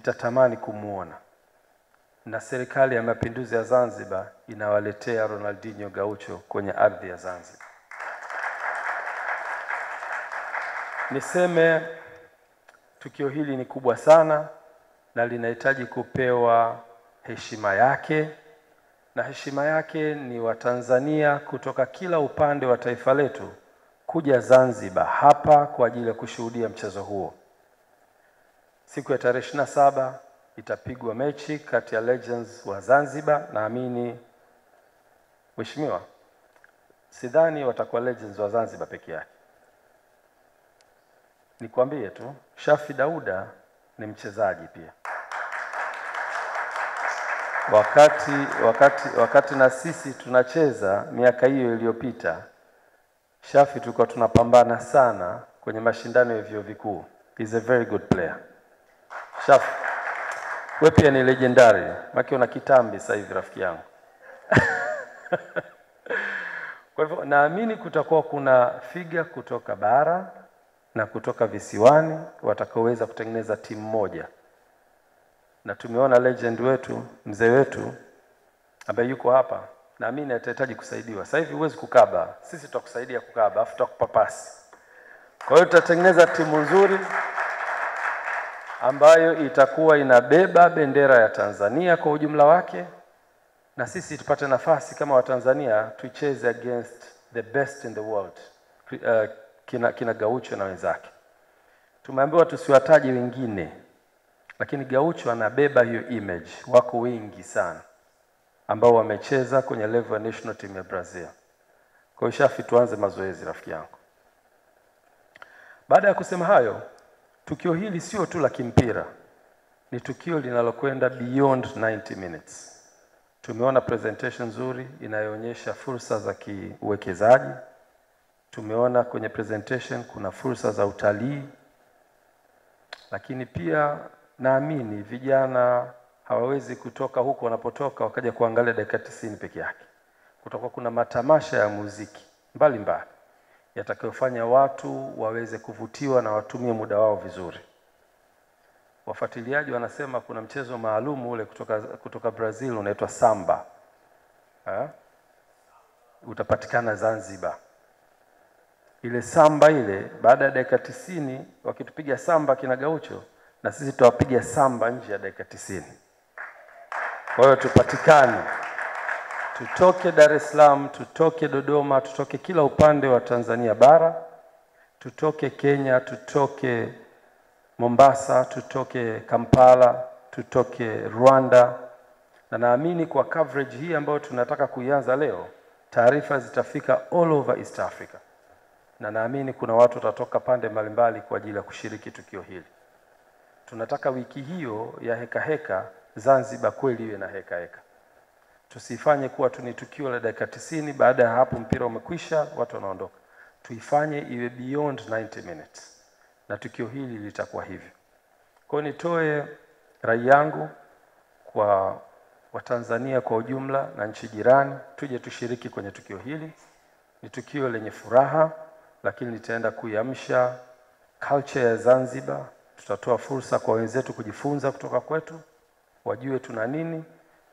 itatamani kumuona, na serikali ya mapinduzi ya Zanzibar inawaletea Ronaldinho Gaucho kwenye ardhi ya Zanzibar. Niseme tukio hili ni kubwa sana na linahitaji kupewa heshima yake, na heshima yake ni Watanzania kutoka kila upande wa taifa letu kuja Zanzibar hapa kwa ajili ya kushuhudia mchezo huo. Siku ya tarehe 27 itapigwa mechi kati ya Legends wa Zanzibar. Naamini Mheshimiwa, sidhani watakuwa Legends wa Zanzibar peke yake. Nikwambie tu, Shafi Dauda ni mchezaji pia. Wakati na sisi tunacheza miaka hiyo iliyopita, Shafi tulikuwa tunapambana sana kwenye mashindano ya vyuo vikuu. He's a very good player. Shafi, wewe pia ni legendary. Maki una kitambi sasa hivi rafiki yangu. Kwa hivyo naamini kutakuwa kuna figa kutoka bara na kutoka visiwani watakaoweza kutengeneza timu moja. Na tumeona legend wetu, mzee wetu ambaye yuko hapa, naamini atahitaji kusaidiwa. Sasa hivi huwezi kukaba, sisi tutakusaidia kukaba, afu tutakupa pasi. Kwa hiyo tutatengeneza timu nzuri ambayo itakuwa inabeba bendera ya Tanzania kwa ujumla wake, na sisi tupate nafasi kama Watanzania tucheze against the best in the world, kina Gaucho na wenzake. Tumeambiwa tusiwataje wengine, lakini Gaucho anabeba hiyo image. Wako wengi sana ambao wamecheza kwenye level ya national team ya Brazil. Kwa hiyo Shafi, tuanze mazoezi rafiki yangu. Baada ya kusema hayo, tukio hili sio tu la kimpira, ni tukio linalokwenda beyond 90 minutes. Tumeona presentation nzuri inayoonyesha fursa za kiuwekezaji. Tumeona kwenye presentation kuna fursa za utalii. Lakini pia naamini vijana hawawezi kutoka huko wanapotoka wakaja kuangalia dakika 90 peke yake. Kutakuwa kuna matamasha ya muziki mbalimbali yatakayofanya watu waweze kuvutiwa na watumie muda wao vizuri. Wafuatiliaji wanasema kuna mchezo maalum ule kutoka Brazil unaitwa samba. Utapatikana Zanzibar. Ile samba ile baada ya dakika 90 wakitupiga samba kina Gaucho, na sisi tutawapiga samba nje ya dakika 90. Kwa hiyo tupatikane. Tutoke Dar es Salaam, tutoke Dodoma, tutoke kila upande wa Tanzania bara, tutoke Kenya, tutoke Mombasa, tutoke Kampala, tutoke Rwanda. Na naamini kwa coverage hii ambayo tunataka kuianza leo, taarifa zitafika all over East Africa. Na naamini kuna watu watatoka pande mbalimbali kwa ajili ya kushiriki tukio hili. Tunataka wiki hiyo ya heka Zanzibar kweli iwe na heka. Tusifanye kuwa tu ni tukio la dakika 90, baada ya hapo mpira umekwisha, watu wanaondoka. Tuifanye iwe beyond 90 minutes. Na tukio hili litakuwa hivyo. Kwa hiyo nitoe rai yangu kwa Watanzania kwa ujumla na nchi jirani, tuje tushiriki kwenye tukio hili. Ni tukio lenye furaha, lakini litaenda kuiamsha culture ya Zanzibar. Tutatoa fursa kwa wenzetu kujifunza kutoka kwetu, wajue tuna nini,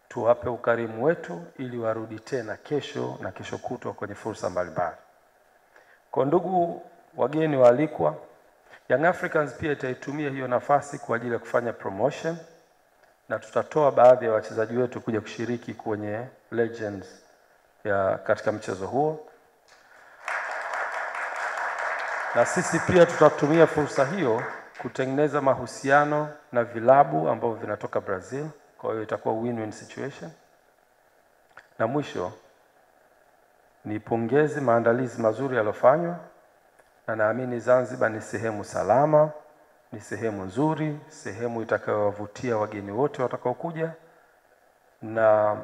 tuwape ukarimu wetu ili warudi tena kesho na kesho kutwa kwenye fursa mbalimbali. Kwa ndugu wageni waalikwa, Young Africans pia itaitumia hiyo nafasi kwa ajili ya kufanya promotion, na tutatoa baadhi ya wachezaji wetu kuja kushiriki kwenye Legends katika mchezo huo. Na sisi pia tutatumia fursa hiyo kutengeneza mahusiano na vilabu ambao vinatoka Brazil. Kwa hiyo itakuwa win-win situation. Na mwisho nipongeze maandalizi mazuri yaliyofanywa, na naamini Zanzibar ni sehemu salama, ni sehemu nzuri, sehemu itakayowavutia wageni wote watakaokuja na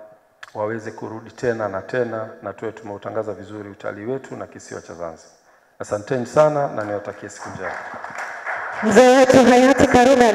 waweze kurudi tena na tena, na tuwe tumeutangaza vizuri utalii wetu na kisiwa cha Zanzibar. Asanteni sana na niwatakie siku njema. Mzee wetu hayati Karume